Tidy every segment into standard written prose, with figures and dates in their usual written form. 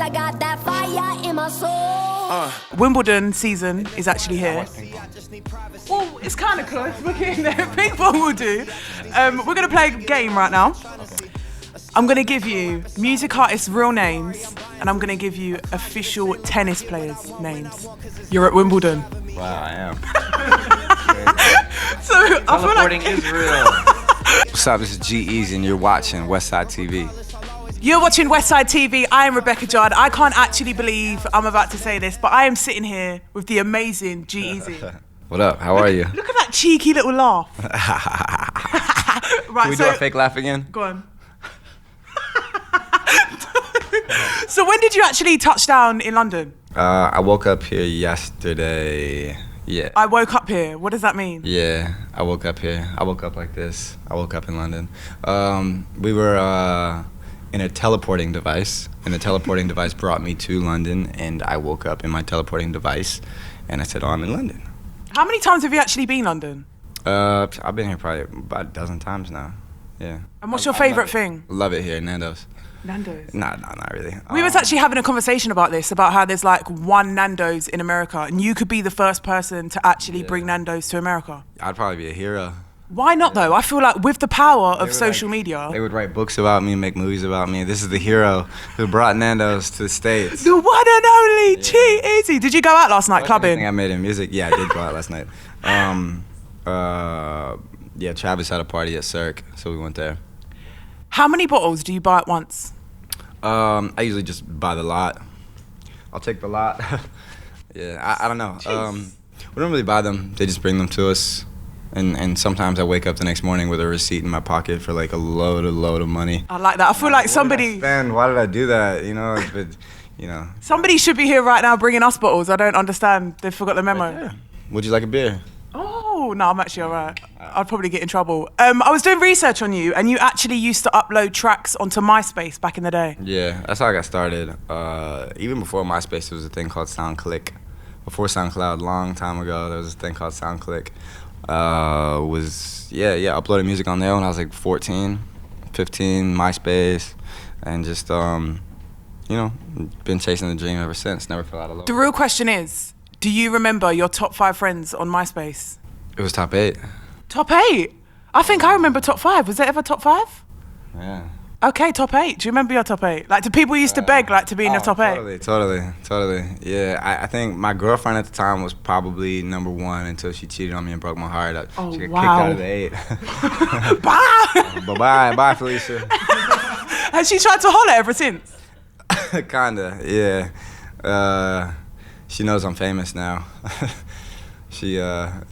I got that fire in my soul. Wimbledon season is actually here. Well, it's kind of close. We're getting there. Ping pong will do. We're going to play a game right now. I'm going to give you music artists' real names, and I'm going to give you official tennis players' names. You're at Wimbledon. Wow, I am. So I feel Teleporting like is real. What's up? This is G-Eazy, and you're watching Westside TV. you're watching Westside TV. I am Rebecca Judd. I can't actually believe I'm about to say this, but I am sitting here with the amazing G-Eazy. What up? How are you? Look at that cheeky little laugh. Right, Can we do our fake laugh again? Go on. So when did you actually touch down in London? I woke up here yesterday. Yeah. I woke up here. What does that mean? Yeah, I woke up here. I woke up like this. I woke up in London. We were in a teleporting device, and the teleporting device brought me to London, and I woke up in my teleporting device, and I said, oh, I'm in London. How many times have you actually been London? I've been here probably about a dozen times now. Yeah. And what's your favourite thing? Love it here, Nandos. Nandos. Nah, not really. We was actually having a conversation about this, about how there's like one Nandos in America, and you could be the first person to actually bring Nandos to America. I'd probably be a hero. Why not though? I feel like with the power of social media. They would write books about me, make movies about me. This is the hero who brought Nandos to the States. The one and only G-Eazy. Did you go out last night clubbing? I think I made in music. Yeah, I did go out last night. Yeah, Travis had a party at Cirque, so we went there. How many bottles do you buy at once? I usually just buy the lot. I'll take the lot. Yeah, I don't know. We don't really buy them. They just bring them to us. And sometimes I wake up the next morning with a receipt in my pocket for like a load of money. I like that. I feel like somebody... Why did I do that? You know, but, you know. Somebody should be here right now bringing us bottles. I don't understand. They forgot the memo. Right. Would you like a beer? Oh, no, I'm actually all right. I'd probably get in trouble. I was doing research on you, and you actually used to upload tracks onto MySpace back in the day. Yeah, that's how I got started. Even before MySpace, there was a thing called SoundClick. Before SoundCloud, long time ago, there was a thing called SoundClick. Uploading music on there when I was like 14, 15, MySpace, and just, been chasing the dream ever since. Never fell out of love. The real question is, do you remember your top 5 friends on MySpace? It was top 8. Top 8? I think I remember top 5. Was there ever top 5? Yeah. Okay, top 8. Do you remember your top 8? Like, do people used to beg like to be in the top 8? Totally. Yeah, I think my girlfriend at the time was probably number 1 until she cheated on me and broke my heart. She got kicked out of the 8. Bye. Bye, Felicia. Has she tried to holler ever since? Kinda, yeah. She knows I'm famous now. Yeah.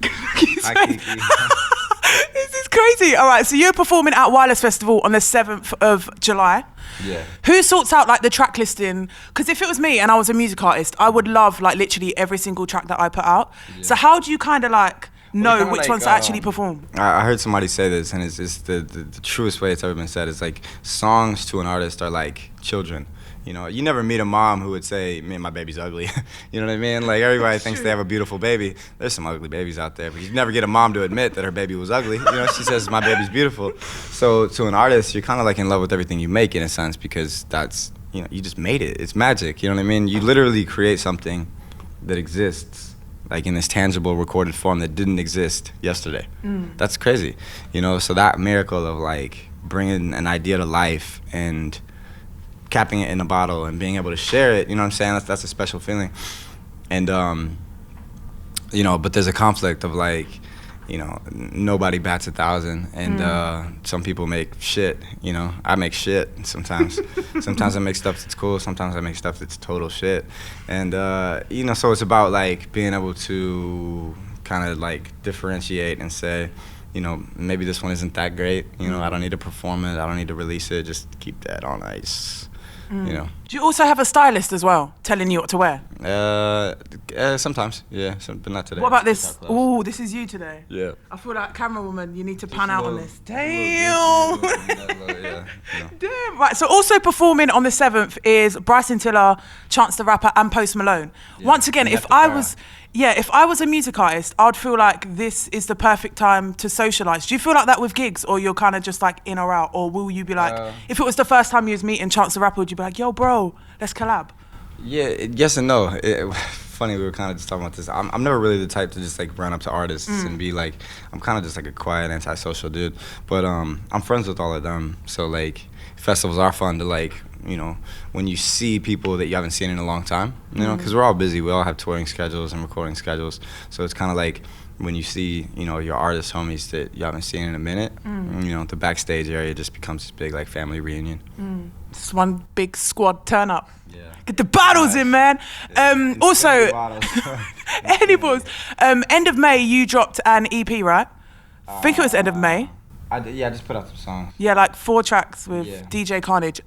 Hi, Kiki. This is crazy. All right, so you're performing at Wireless Festival on the 7th of July. Yeah. Who sorts out like the track listing? Because if it was me and I was a music artist, I would love like literally every single track that I put out. Yeah. So how do you kind of like know which ones to actually perform? I heard somebody say this, and it's the truest way it's ever been said. It's like songs to an artist are like children. You know, you never meet a mom who would say, man, my baby's ugly. You know what I mean? Like, everybody thinks they have a beautiful baby. There's some ugly babies out there, but you never get a mom to admit that her baby was ugly. You know, she says, my baby's beautiful. So to an artist, you're kind of like in love with everything you make in a sense, because that's, you know, you just made it. It's magic, you know what I mean? You literally create something that exists, like in this tangible recorded form that didn't exist yesterday. That's crazy, you know? So that miracle of like bringing an idea to life and capping it in a bottle and being able to share it, you know what I'm saying? That's a special feeling. And, but there's a conflict of like, nobody bats 1,000, and some people make shit, you know? I make shit sometimes. Sometimes I make stuff that's cool, sometimes I make stuff that's total shit. And, so it's about like being able to kind of like differentiate and say, maybe this one isn't that great, I don't need to perform it, I don't need to release it, just keep that on ice. Do you also have a stylist as well, telling you what to wear? Sometimes, yeah, but not today. What about this? Oh, this is you today. Yeah. I feel like camera woman, you need to pan out on this. Damn. Damn. Right. So also performing on the 7th is Bryson Tiller, Chance the Rapper, and Post Malone. Yeah. Once again, if I was a music artist, I'd feel like this is the perfect time to socialize. Do you feel like that with gigs, or you're kind of just like in or out, or will you be like, if it was the first time you was meeting Chance the Rapper, would you be like, yo, bro, yo, let's collab? Yeah, yes and no. Funny, we were kind of just talking about this. I'm never really the type to just like run up to artists and be like, I'm kind of just like a quiet, antisocial dude. But I'm friends with all of them. So like, festivals are fun to like, you know, when you see people that you haven't seen in a long time, you know, because we're all busy. We all have touring schedules and recording schedules. So it's kind of like when you see, you know, your artist homies that you haven't seen in a minute, you know, the backstage area just becomes this big like family reunion. It's one big squad turn up. Yeah. Get the bottles in, man. Also, edibles. End of May, you dropped an EP, right? I think it was end of May. I just put out some songs. Yeah, like 4 tracks with DJ Carnage.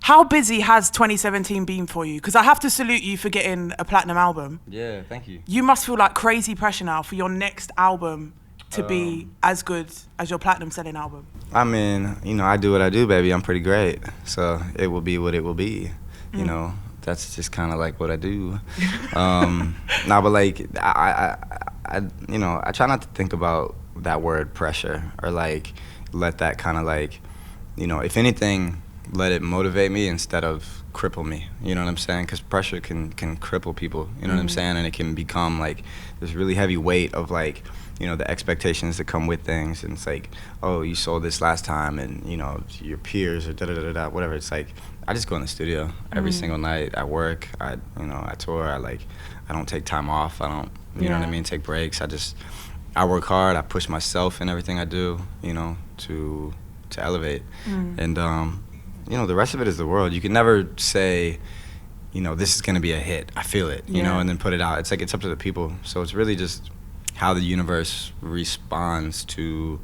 How busy has 2017 been for you? Because I have to salute you for getting a platinum album. Yeah, thank you. You must feel like crazy pressure now for your next album to be as good as your platinum selling album. I mean, you know, I do what I do, baby. I'm pretty great. So it will be what it will be. You know, that's just kind of like what I do. Nah, but like, you know, I try not to think about that word pressure or like let that kind of like, you know, if anything, let it motivate me instead of cripple me. You know what I'm saying? Because pressure can cripple people. You know what I'm saying? And it can become like this really heavy weight of like, you know, the expectations that come with things. And it's like, oh, you sold this last time, and you know, your peers or da-da-da-da, whatever. It's like, I just go in the studio every single night. I work, I tour, I don't take time off. I don't, you know what I mean, take breaks. I work hard. I push myself in everything I do, you know, to elevate. And, you know, the rest of it is the world. You can never say, you know, this is going to be a hit. I feel it, you know, and then put it out. It's like, it's up to the people. So it's really just how the universe responds to,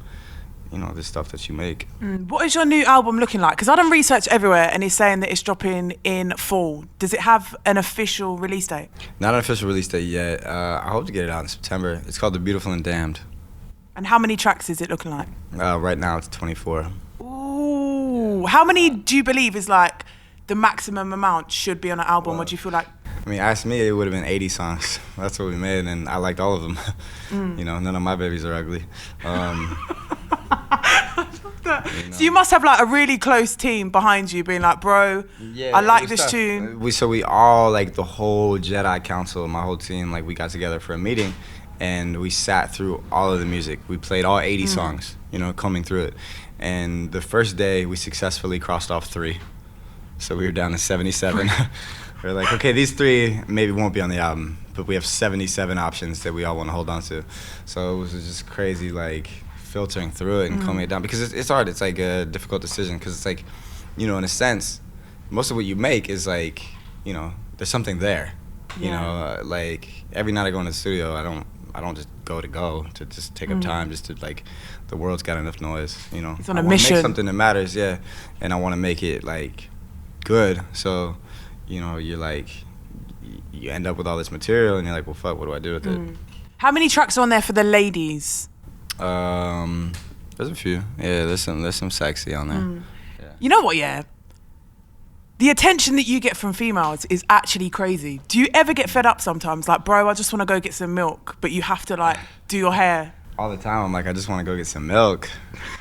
you know, the stuff that you make. What is your new album looking like? Because I've done research everywhere and it's saying that it's dropping in fall. Does it have an official release date? Not an official release date yet. I hope to get it out in September. It's called The Beautiful and Damned. And how many tracks is it looking like? Right now it's 24. Ooh. How many do you believe is like the maximum amount should be on an album? What do you feel like? I mean, ask me, it would have been 80 songs. That's what we made, and I liked all of them. You know, none of my babies are ugly. You know. So you must have like a really close team behind you being like, bro, I like this tune. We all, like the whole Jedi Council, my whole team, like we got together for a meeting and we sat through all of the music. We played all 80 songs, you know, combing through it. And the first day we successfully crossed off 3. So we were down to 77. We're like, okay, these 3 maybe won't be on the album, but we have 77 options that we all want to hold on to. So it was just crazy, like, filtering through it and combing it down, because it's hard. It's like a difficult decision, because it's like, you know, in a sense, most of what you make is like, you know, there's something there. You know, like every night I go into the studio, I don't just go to just take up time just to like, the world's got enough noise, you know. It's on a mission. Make something that matters, and I want to make it like good. So, you know, you're like, you end up with all this material and you're like, well, fuck, what do I do with it? How many tracks are on there for the ladies? There's a few. Yeah, there's some sexy on there. Yeah. You know what, the attention that you get from females is actually crazy. Do you ever get fed up sometimes? Like, bro, I just want to go get some milk, but you have to like do your hair. All the time, I'm like, I just want to go get some milk.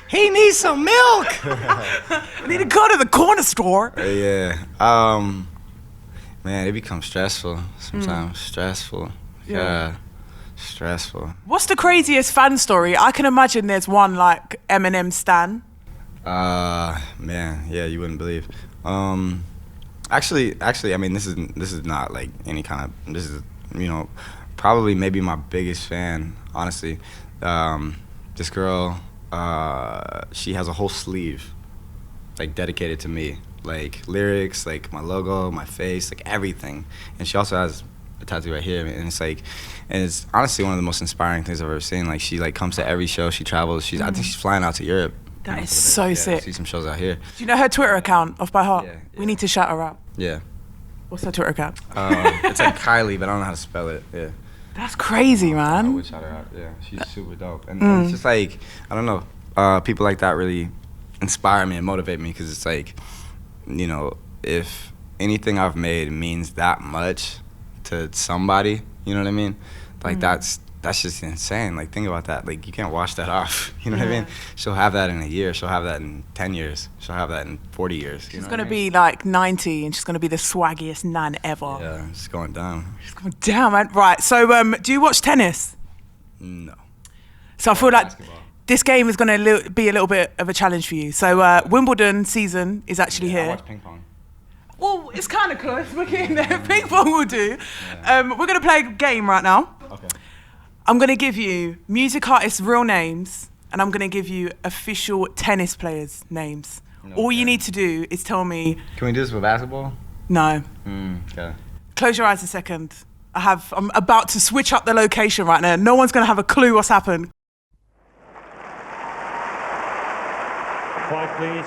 He needs some milk! I need to go to the corner store. Man, it becomes stressful sometimes. Stressful. Yeah. Stressful. What's the craziest fan story? I can imagine there's one like Eminem Stan. Man, yeah, you wouldn't believe. Actually, I mean, this is not like any kind of, this is, you know, probably maybe my biggest fan, honestly. This girl, she has a whole sleeve, like, dedicated to me. Like, lyrics, like, my logo, my face, like, everything. And she also has a tattoo right here, and it's like, and it's honestly one of the most inspiring things I've ever seen. Like, she, like, comes to every show, she travels, I think she's flying out to Europe. That is so sick. See some shows out here. Do you know her Twitter account off by heart? Yeah. We need to shout her out. Yeah. What's her Twitter account? It's like Kylie, but I don't know how to spell it. Yeah. That's crazy, man. I would shout her out. Yeah, she's super dope. And it's just like, I don't know, people like that really inspire me and motivate me, because it's like, you know, if anything I've made means that much to somebody, you know what I mean? Like, that's that's just insane. Like, think about that. Like, you can't wash that off. You know what I mean? She'll have that in a year. She'll have that in 10 years. She'll have that in 40 years. She's going to be like 90 and she's going to be the swaggiest nan ever. Yeah, she's going down. She's going down, man. Right. So, do you watch tennis? No. So I feel like this game is going to be a little bit of a challenge for you. So, Wimbledon season is actually here. I watch ping pong. Well, it's kind of close. We're getting there. Ping pong will do. We're going to play a game right now. Okay. I'm going to give you music artists' real names, and I'm going to give you official tennis players' names. Okay. All you need to do is tell me... Can we do this with basketball? No. Okay. Close your eyes a second. I'm about to switch up the location right now. No one's going to have a clue what's happened. Quiet, please.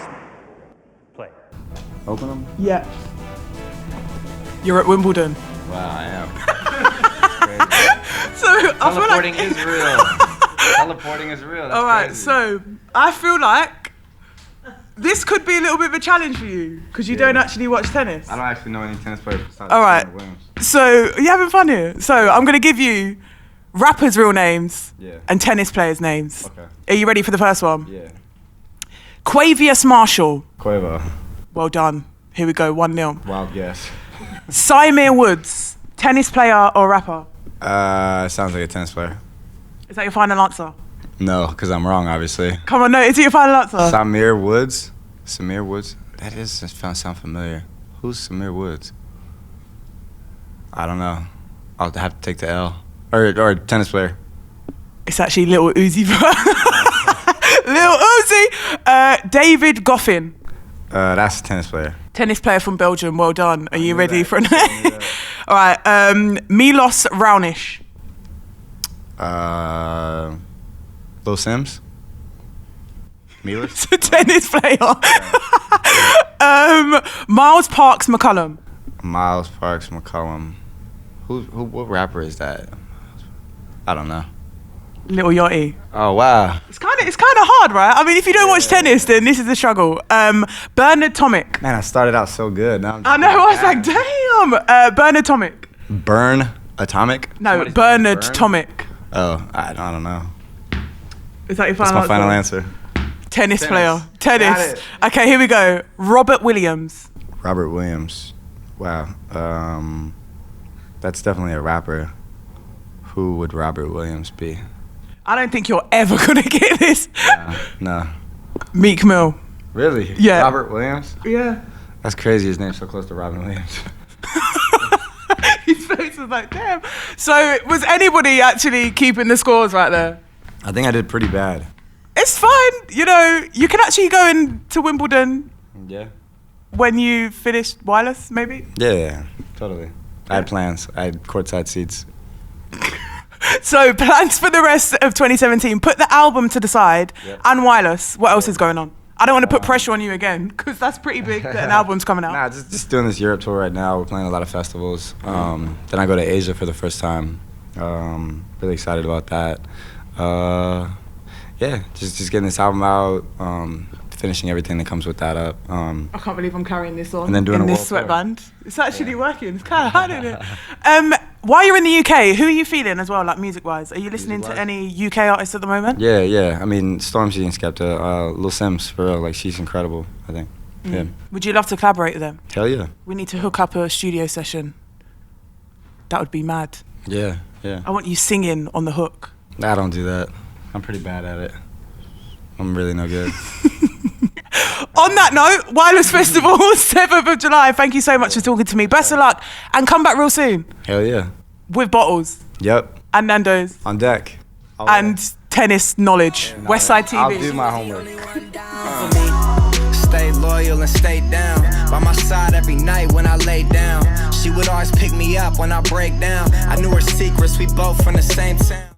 Play. Open them? Yeah. You're at Wimbledon. Wow, I am. So I feel Teleporting like... is real. Teleporting is real. That's All right, crazy. so I feel like this could be a little bit of a challenge for you because you don't actually watch tennis. I don't actually know any tennis players besides All right. Serena Williams. So you're having fun here. So I'm going to give you rappers' real names and tennis players' names. Okay. Are you ready for the first one? Yeah. Quavius Marshall. Quavo. Well done. Here we go, 1-0. Wild guess. Symir Woods. Tennis player or rapper? Sounds like a tennis player. Is that your final answer? No, because I'm wrong, obviously. Come on, no. Is it your final answer? Samir Woods? Samir Woods? That sound familiar. Who's Samir Woods? I don't know. I'll have to take the L. Or tennis player. It's actually Little Uzi. Little Uzi. David Goffin. That's a tennis player. Tennis player from Belgium. Well done. Are you ready for it? All right. Milos Raonic. Lil Sims? Milos? It's a tennis player. Miles Parks McCullum. Miles Parks McCullum. What rapper is that? I don't know. Little Yachty. Oh wow. It's kind of hard, right? I mean, if you don't watch tennis, then this is a struggle. Bernard Tomic. Man, I started out so good. Now I know. I was like, damn. Bernard Tomic. Burn Atomic? No, Bernard Tomic. Oh, I don't know. Is that your That's final my final answer. Tennis player. Got Tennis. it. Okay, here we go. Robert Williams. Robert Williams. Wow. That's definitely a rapper. Who would Robert Williams be? I don't think you're ever going to get this. No. Meek Mill. Really? Yeah. Robert Williams? Yeah. That's crazy. His name's so close to Robin Williams. His face was like, damn. So was anybody actually keeping the scores right there? I think I did pretty bad. It's fine. You know, you can actually go into Wimbledon Yeah. when you finish wireless, maybe. Yeah, totally. I had plans. I had courtside seats. So plans for the rest of 2017. Put the album to the side and wireless. What else is going on? I don't want to put pressure on you again because that's pretty big that an album's coming out. Nah, just doing this Europe tour right now. We're playing a lot of festivals. Then I go to Asia for the first time. Really excited about that. Yeah, just getting this album out, finishing everything that comes with that up. I can't believe I'm carrying this on And then doing in a this world tour. sweatband. It's actually working. It's kind of hard, isn't it? While you're in the UK, who are you feeling as well, like music-wise? Are you listening to any UK artists at the moment? Yeah. I mean, Stormzy and Skepta, Lil Sims, for real. Like, she's incredible, I think. Yeah. Would you love to collaborate with them? Hell yeah. We need to hook up a studio session. That would be mad. Yeah. I want you singing on the hook. I don't do that. I'm pretty bad at it. I'm really no good. On that note, Wireless Festival, 7th of July. Thank you so much for talking to me. Best of luck and come back real soon. Hell yeah. With bottles. Yep. And Nandos. On deck. And tennis knowledge. Westside TV. I'll do my homework. Stay loyal and stay down. By my side every night when I lay down. She would always pick me up when I break down. I knew her secrets, we both from the same town.